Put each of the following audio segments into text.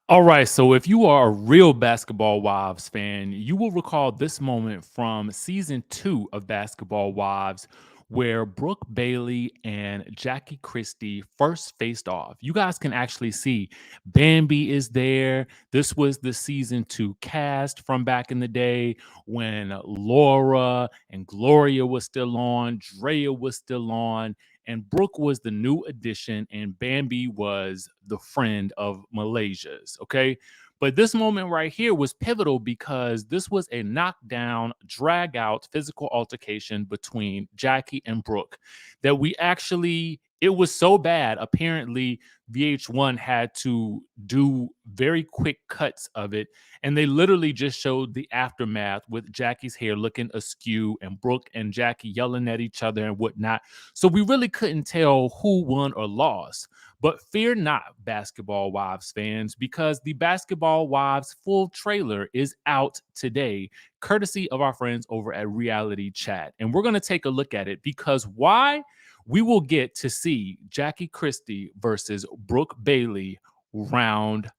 All right, so if you are a real Basketball Wives fan, you will recall this moment from season 2 of Basketball Wives where Brooke Bailey and Jackie Christie first faced off. You guys can actually see Bambi is there. This was the season 2 cast from back in the day when Laura and Gloria was still on, Drea was still on, and Brooke was the new addition, and Bambi was the friend of Malaysia's. Okay. But this moment right here was pivotal because this was a knockdown, drag out physical altercation between Jackie and Brooke that we actually, it was so bad. Apparently, VH1 had to do very quick cuts of it. And they literally just showed the aftermath with Jackie's hair looking askew and Brooke and Jackie yelling at each other and whatnot. So we really couldn't tell who won or lost. But fear not, Basketball Wives fans, because the Basketball Wives full trailer is out today, courtesy of our friends over at Reality Chat. And we're going to take a look at it because why? We will get to see Jackie Christie versus Brooke Bailey round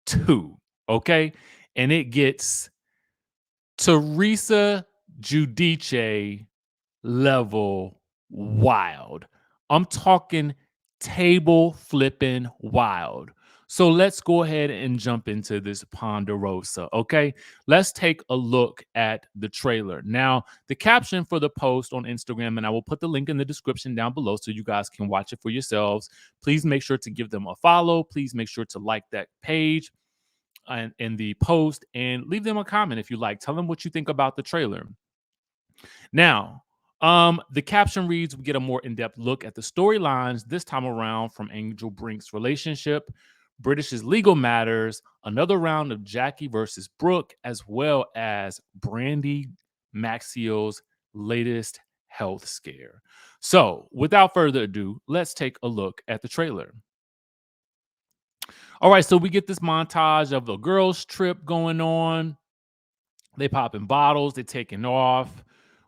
2. Okay. And it gets Teresa Giudice level wild. I'm talking table flipping wild. So let's go ahead and jump into this Ponderosa. Okay, let's take a look at the trailer. Now, the caption for the post on Instagram, and I will put the link in the description down below so you guys can watch it for yourselves. Please make sure to give them a follow. Please make sure to like that page and in the post and leave them a comment if you like. Tell them what you think about the trailer. Now, the caption reads, we get a more in-depth look at the storylines this time around from Angel Brink's relationship, British's legal matters, another round of Jackie versus Brooke, as well as Brandy Maxiel's latest health scare. So, without further ado, let's take a look at the trailer. All right, so we get this montage of the girls' trip going on. They popping bottles, they taking off.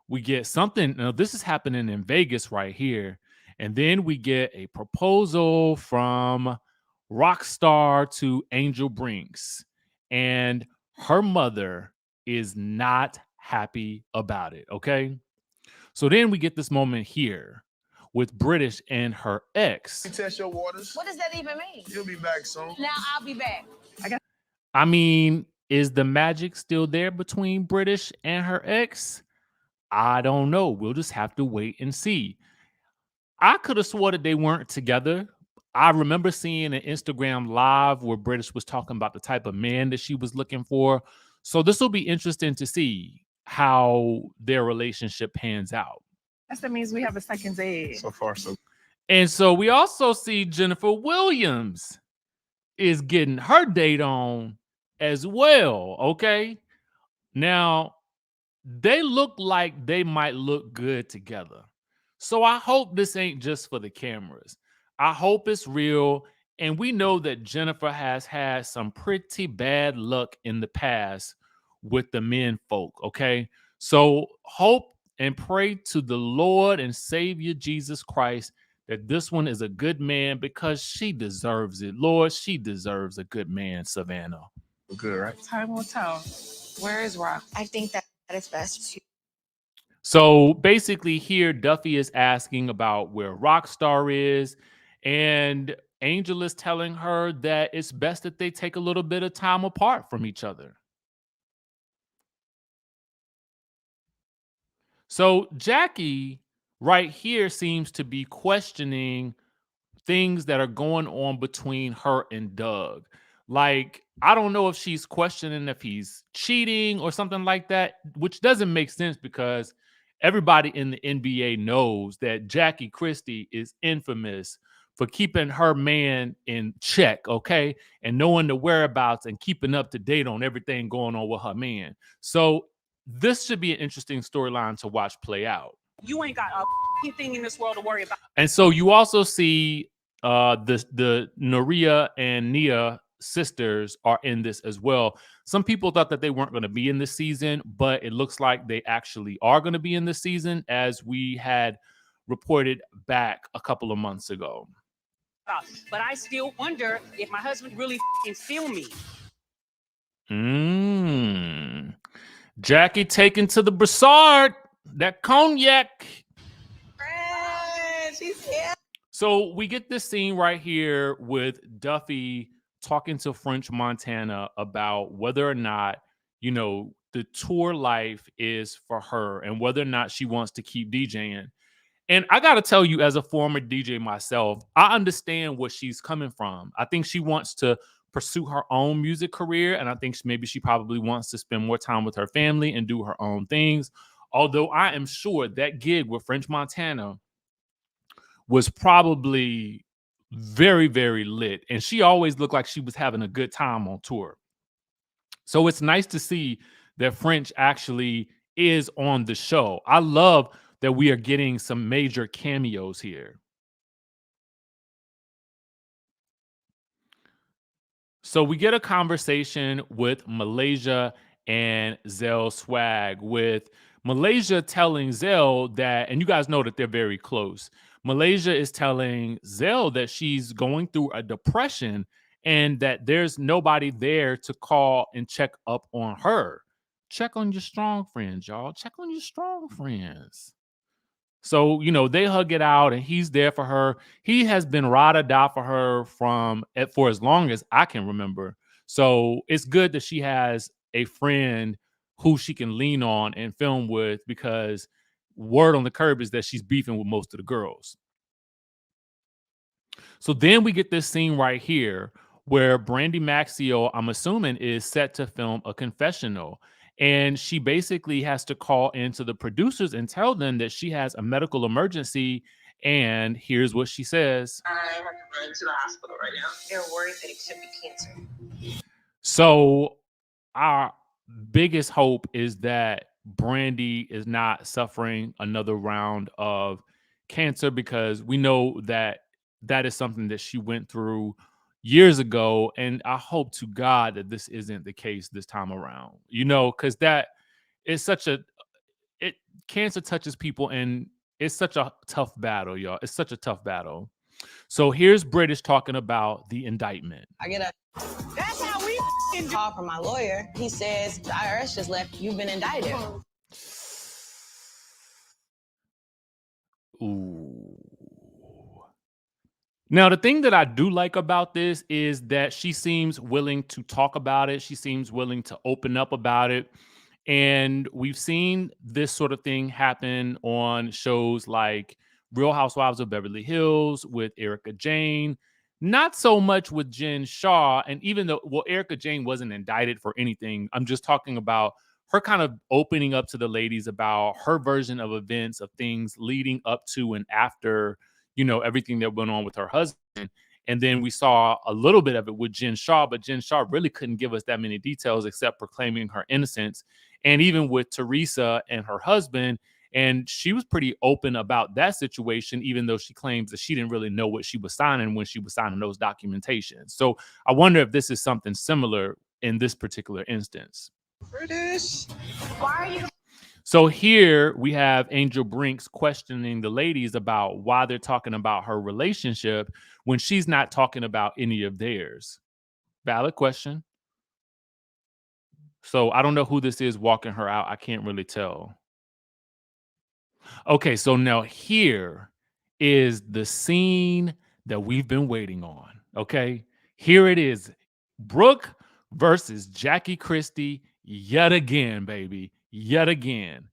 We get something. Now, this is happening in Vegas right here. And then we get a proposal from Rockstar to Angel Brinks. And her mother is not happy about it. Okay. So then we get this moment here with British and her ex. Test your waters. What does that even mean? You'll be back soon. Now I'll be back. I mean, is the magic still there between British and her ex? I don't know. We'll just have to wait and see. I could have swore that they weren't together. I remember seeing an Instagram live where British was talking about the type of man that she was looking for. So this will be interesting to see how their relationship pans out. That means we have a second date. So far, so And so we also see Jennifer Williams is getting her date on as well. Okay. Now, they look like they might look good together. So I hope this ain't just for the cameras. I hope it's real. And we know that Jennifer has had some pretty bad luck in the past with the men folk. Okay. So hope and pray to the Lord and Savior Jesus Christ that this one is a good man because she deserves it. Lord, she deserves a good man, Savannah. good, right? Time will tell. Where is Rock? I think that it's best to. So basically, here Duffy is asking about where Rockstar is, and Angel is telling her that it's best that they take a little bit of time apart from each other. So Jackie right here seems to be questioning things that are going on between her and Doug. Like, I don't know if she's questioning if he's cheating or something like that, which doesn't make sense because everybody in the NBA knows that Jackie Christie is infamous for keeping her man in check, okay? And knowing the whereabouts and keeping up to date on everything going on with her man. So this should be an interesting storyline to watch play out. You ain't got anything in this world to worry about. And so you also see the Noria and Nia sisters are in this as well. Some people thought that they weren't going to be in this season, but it looks like they actually are going to be in this season, as we had reported back a couple of months ago. But I still wonder if my husband really feel me. Jackie taken to the Brassard. That cognac. She's here. So we get this scene right here with Duffy talking to French Montana about whether or not, the tour life is for her and whether or not she wants to keep DJing. And I got to tell you, as a former DJ myself, I understand where she's coming from. I think she wants to pursue her own music career. And I think maybe she probably wants to spend more time with her family and do her own things. Although I am sure that gig with French Montana was probably very, very lit. And she always looked like she was having a good time on tour. So it's nice to see that French actually is on the show. I love that we are getting some major cameos here. So we get a conversation with Malaysia and Zell Swag, with Malaysia telling Zell that, and you guys know that they're very close. Malaysia is telling Zell that she's going through a depression and that there's nobody there to call and check up on her. Check on your strong friends, y'all. Check on your strong friends. So, they hug it out and he's there for her. He has been ride or die for her for as long as I can remember. So it's good that she has a friend who she can lean on and film with, because word on the curb is that she's beefing with most of the girls. So then we get this scene right here where Brandy Maxio, I'm assuming, is set to film a confessional. And she basically has to call into the producers and tell them that she has a medical emergency. And here's what she says. I have to run to the hospital right now. They're worried that it could be cancer. So our biggest hope is that Brandy is not suffering another round of cancer, because we know that is something that she went through years ago. And I hope to God that this isn't the case this time around, because that is cancer touches people and it's such a tough battle, y'all. It's such a tough battle. So here's British talking about the indictment. I get that's how we call from my lawyer. He says the IRS just left. You've been indicted. Ooh. Now, the thing that I do like about this is that she seems willing to talk about it. She seems willing to open up about it. And we've seen this sort of thing happen on shows like Real Housewives of Beverly Hills with Erica Jane. Not so much with Jen Shaw. And even though, Erica Jane wasn't indicted for anything, I'm just talking about her kind of opening up to the ladies about her version of events, of things leading up to and after, everything that went on with her husband. And then we saw a little bit of it with Jen Shaw, but Jen Shaw really couldn't give us that many details except proclaiming her innocence. And even with Teresa and her husband, and she was pretty open about that situation, even though she claims that she didn't really know what she was signing when she was signing those documentations. So I wonder if this is something similar in this particular instance. British. Why are you? So here we have Angel Brinks questioning the ladies about why they're talking about her relationship when she's not talking about any of theirs. Valid question. So I don't know who this is walking her out. I can't really tell. Okay, so now here is the scene that we've been waiting on. Okay, here it is. Brooke versus Jackie Christie yet again, baby. Yet again.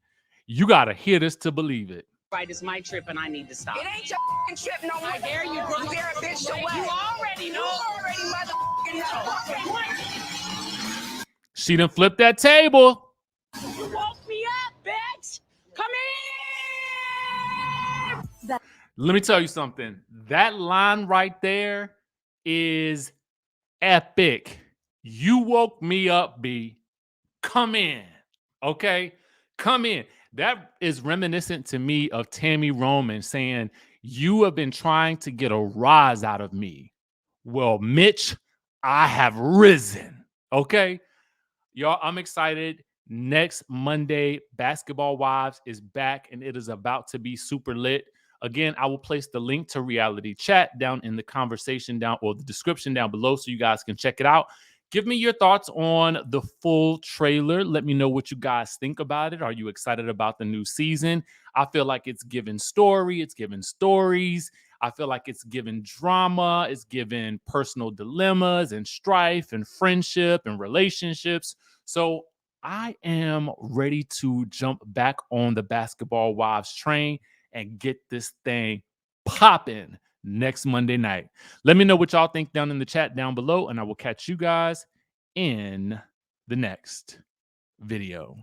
You got to hear this to believe it. Right, it's my trip and I need to stop. It ain't your trip no more. I dare you, Brooke. You dare a bitch to what? You already know. You already motherfucking know. She done flipped that table. You woke me up, bitch. Come here. Let me tell you something. That line right there is epic. You woke me up, B. Come in. Okay? Come in. That is reminiscent to me of Tammy Roman saying, you have been trying to get a rise out of me. Well, Mitch, I have risen. Okay? Y'all, I'm excited. Next Monday, Basketball Wives is back and it is about to be super lit. Again, I will place the link to Reality Chat down in the conversation down or the description down below so you guys can check it out. Give me your thoughts on the full trailer. Let me know what you guys think about it. Are you excited about the new season? I feel like it's giving story, it's giving stories. I feel like it's giving drama, it's giving personal dilemmas and strife and friendship and relationships. So I am ready to jump back on the Basketball Wives train and get this thing popping next Monday night. Let me know what y'all think down in the chat down below, and I will catch you guys in the next video.